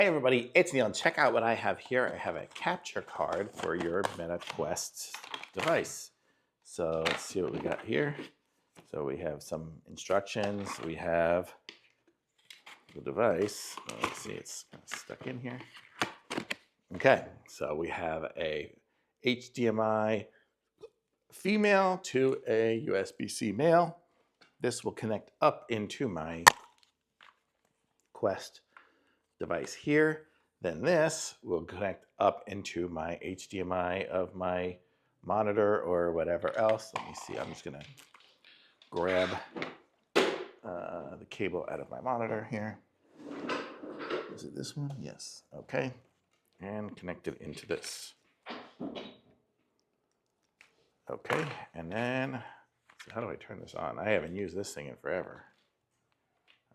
Hey everybody, it's Neil, and check out what I have here. I have a capture card for your Meta Quest device. So let's see what we got here. So we have some instructions. We have the device. Let's see, it's kind of stuck in here. Okay, so we have a HDMI female to a USB-C male. This will connect up into my Quest device here. Then this will connect up into my HDMI of my monitor or whatever else. Let me see, I'm just gonna grab the cable out of my monitor here. Is it this one? Yes, okay. And connect it into this. Okay, and then, so how do I turn this on? I haven't used this thing in forever.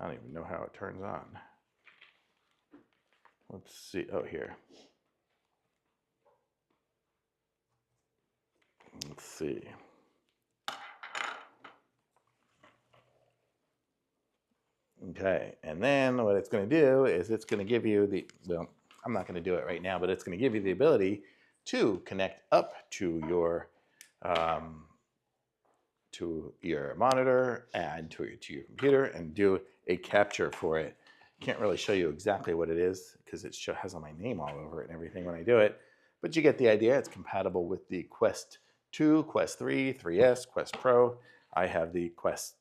I don't even know how it turns on. Let's see, oh here. Let's see. Okay, and then what it's going to do is it's going to give you the, well, I'm not going to do it right now, but it's going to give you the ability to connect up to your monitor and to your computer and do a capture for it. Can't really show you exactly what it is because it has all my name all over it and everything when I do it, but you get the idea. It's compatible with the Quest 2, Quest 3, 3S, Quest Pro. I have the Quest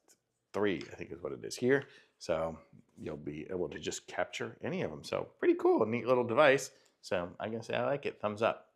3, I think is what it is here. So you'll be able to just capture any of them. So pretty cool, neat little device. So I guess I like it. Thumbs up.